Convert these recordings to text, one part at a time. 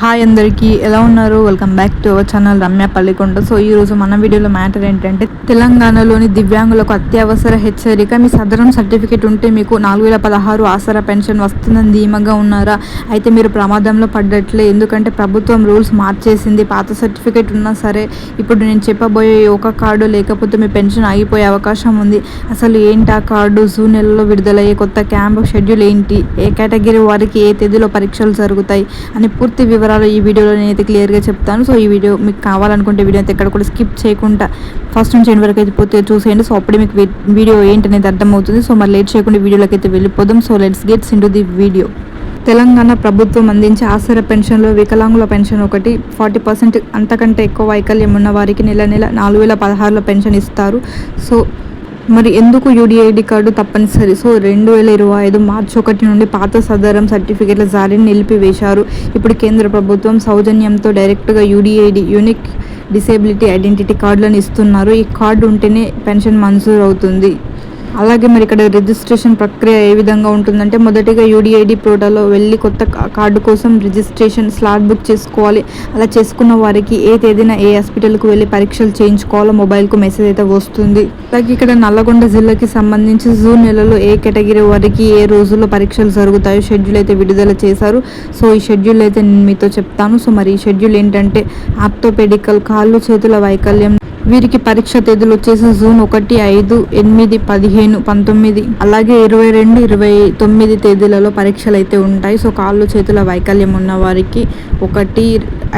Hi అందరికీ ఎలా ఉన్నారు? Welcome back to our channel Ramya Pallikonda. So ఈరోజు మన వీడియోలో మ్యాటర్ ఏంటంటే తెలంగాణలోని దివ్యాంగులకు అత్యవసర హెచ్చరిక. మీ సదరం సర్టిఫికేట్ ఉంటే మీకు 4016 ఆసరా పెన్షన్ వస్తుందని ధీమాగా ఉన్నారా? అయితే మీరు ప్రమాదంలో పడ్డట్లే. ఎందుకంటే ప్రభుత్వం రూల్స్ మార్చేసింది. పాత సర్టిఫికేట్ ఉన్నా సరే ఇప్పుడు నేను చెప్పబోయే ఒక కార్డు లేకపోతే మీ పెన్షన్ ఆగిపోయే అవకాశం ఉంది. అసలు ఏంటి ఆ కార్డు? జూన్ నెలలో విడుదలయ్యే కొత్త క్యాంప్ షెడ్యూల్ ఏంటి? ఏ కేటగిరీ వారికి ఏ తేదీలో పరీక్షలు జరుగుతాయి అని పూర్తి వివరాలు ఈ వీడియోలో నేనైతే క్లియర్గా చెప్తాను. సో ఈ వీడియో మీకు కావాలనుకుంటే వీడియో అయితే ఎక్కడ కూడా స్కిప్ చేయకుండా ఫస్ట్ నుంచి ఎండ్ వరకు అయితే పూర్తిగా చూసేయండి. సో అప్పుడే మీకు వీడియో ఏంటనేది అర్థమవుతుంది. సో మరి లేట్ చేయకుండా వీడియోలోకి అయితే వెళ్ళిపోదాం. So let's gets into the video. Telangana ప్రభుత్వం అందించే ఆసరా పెన్షన్లో వికలాంగుల పెన్షన్ ఒకటి. 40% అంతకంటే ఎక్కువ వైకల్యం ఉన్న వారికి నెల 4016 పెన్షన్ ఇస్తారు. సో మరి ఎందుకు యూడిఐడి కార్డు తప్పనిసరి? సో 2025 మార్చి 1 నుండి పాత సదరం సర్టిఫికేట్ల జారీని నిలిపివేశారు. ఇప్పుడు కేంద్ర ప్రభుత్వం సౌజన్యంతో డైరెక్ట్గా యూడిఐడి యూనిక్ డిసేబిలిటీ ఐడెంటిటీ కార్డులను ఇస్తున్నారు. ఈ కార్డు ఉంటేనే పెన్షన్ మంజూరు అవుతుంది. అలాగే మరి ఇక్కడ రిజిస్ట్రేషన్ ప్రక్రియ ఏ విధంగా ఉంటుందంటే మొదటిగా యూడిఐడి పోర్టల్లో వెళ్ళి కొత్త కార్డు కోసం రిజిస్ట్రేషన్ స్లాట్ బుక్ చేసుకోవాలి. అలా చేసుకున్న వారికి ఏ తేదీన ఏ హాస్పిటల్కు వెళ్ళి పరీక్షలు చేయించుకోవాలో మొబైల్కు మెసేజ్ అయితే వస్తుంది. అలాగే ఇక్కడ నల్లగొండ జిల్లాకి సంబంధించి జూన్ నెలలో ఏ కేటగిరీ వారికి ఏ రోజుల్లో పరీక్షలు జరుగుతాయో షెడ్యూల్ అయితే విడుదల చేశారు. సో ఈ షెడ్యూల్ అయితే నేను మీతో చెప్తాను. సో మరి ఈ షెడ్యూల్ ఏంటంటే ఆర్థోపెడికల్ కాళ్ళు చేతుల వైకల్యం వీరికి పరీక్ష తేదీలు వచ్చేసి జూన్ 1, 5, 8, 15, 19 అలాగే 22, 29 తేదీలలో పరీక్షలు అయితే ఉంటాయి. సో కాళ్ళు చేతుల వైకల్యం ఉన్న వారికి 1,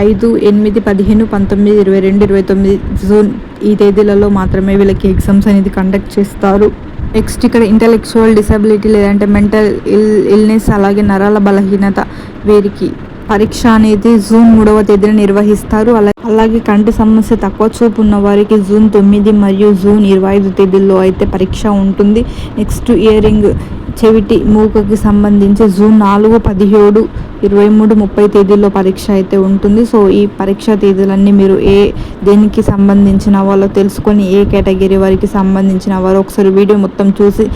5, 8, 15, 19, 22, 29 జూన్ ఈ తేదీలలో మాత్రమే వీళ్ళకి ఎగ్జామ్స్ అనేది కండక్ట్ చేస్తారు. నెక్స్ట్ ఇక్కడ ఇంటెలెక్చువల్ డిసబిలిటీ లేదంటే మెంటల్ ఇల్నెస్ అలాగే నరాల బలహీనత వీరికి పరీక్ష అనేది జూన్ 3వ తేదీన నిర్వహిస్తారు. అలాగే కంటి సమస్య తక్కువ చూపు ఉన్న వారికి జూన్ 9 మరియు జూన్ 25 తేదీల్లో అయితే పరీక్ష ఉంటుంది. నెక్స్ట్ ఇయరింగ్ చెవిటి మూకకి సంబంధించి జూన్ 4, 17, 23, 30 తేదీల్లో పరీక్ష అయితే ఉంటుంది. సో ఈ పరీక్ష తేదీలన్నీ మీరు దేనికి సంబంధించిన వాళ్ళో తెలుసుకొని ఏ కేటగిరీ వారికి సంబంధించిన వారు ఒకసారి వీడియో మొత్తం చూసి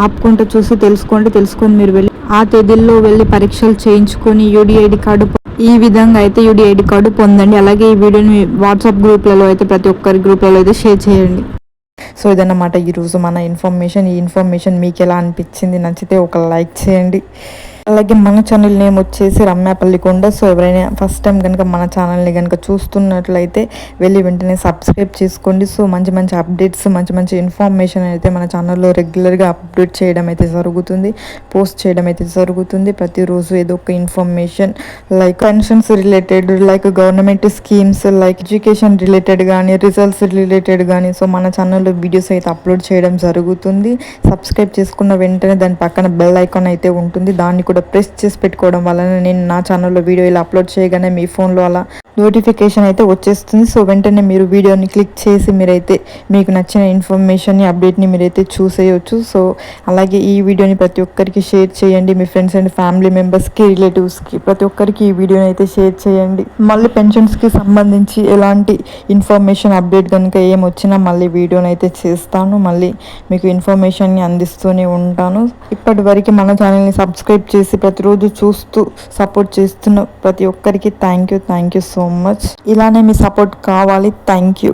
ఆపుకుంటూ చూసి తెలుసుకొని మీరు వెళ్ళి ఆ తేదీల్లో వెళ్ళి పరీక్షలు చేయించుకొని యూడిఐడి కార్డు ఈ విధంగా అయితే యూడిఐడి కార్డు పొందండి. అలాగే ఈ వీడియోని వాట్సాప్ గ్రూప్లలో అయితే ప్రతి ఒక్కరి గ్రూప్లలో అయితే షేర్ చేయండి. సో ఇదన్నమాట ఈరోజు మన ఇన్ఫర్మేషన్. ఈ ఇన్ఫర్మేషన్ మీకు ఎలా అనిపించింది? నచ్చితే ఒక లైక్ చేయండి. అలాగే మన ఛానల్ నేమ్ వచ్చేసి రమ్య పల్లికొండ. సో ఎవరైనా ఫస్ట్ టైం కనుక మన ఛానల్ని కనుక చూస్తున్నట్లయితే వెళ్ళి వెంటనే సబ్స్క్రైబ్ చేసుకోండి. సో మంచి అప్డేట్స్ మంచి ఇన్ఫర్మేషన్ అయితే మన ఛానల్లో రెగ్యులర్గా అప్డేట్ చేయడం అయితే జరుగుతుంది, పోస్ట్ చేయడం అయితే జరుగుతుంది. ప్రతిరోజు ఏదో ఒక information like pensions related, like government schemes, like education related కానీ రిజల్ట్స్ రిలేటెడ్ కానీ సో మన ఛానల్లో వీడియోస్ అయితే అప్లోడ్ చేయడం జరుగుతుంది. సబ్స్క్రైబ్ చేసుకున్న వెంటనే దాని పక్కన బెల్ ఐకాన్ అయితే ఉంటుంది. దాన్ని కూడా ప్రెస్ చేసి పెట్టుకోవడం వలన నేను నా ఛానల్లో వీడియో ఇలా అప్లోడ్ చేయగానే మీ ఫోన్లో అలా నోటిఫికేషన్ అయితే వచ్చేస్తుంది. సో వెంటనే మీరు వీడియోని క్లిక్ చేసి మీరైతే మీకు నచ్చిన ఇన్ఫర్మేషన్ని అప్డేట్ని మీరైతే చూసేయచ్చు. సో అలాగే ఈ వీడియోని ప్రతి ఒక్కరికి షేర్ చేయండి. మీ ఫ్రెండ్స్ అండ్ ఫ్యామిలీ మెంబర్స్కి, రిలేటివ్స్కి ప్రతి ఒక్కరికి ఈ వీడియోని అయితే షేర్ చేయండి. మళ్ళీ పెన్షన్స్కి సంబంధించి ఎలాంటి ఇన్ఫర్మేషన్ అప్డేట్ కనుక ఏమొచ్చినా మళ్ళీ వీడియోని అయితే చేస్తాను. మళ్ళీ మీకు ఇన్ఫర్మేషన్ని అందిస్తూనే ఉంటాను. ఇప్పటి వరకు మన ఛానల్ని సబ్స్క్రైబ్ చేసి ప్రతిరోజు చూస్తూ సపోర్ట్ చేస్తున్న ప్రతి ఒక్కరికి థ్యాంక్ యూ సో మచ్. ఇలానే మీ సపోర్ట్ కావాలి. Thank you.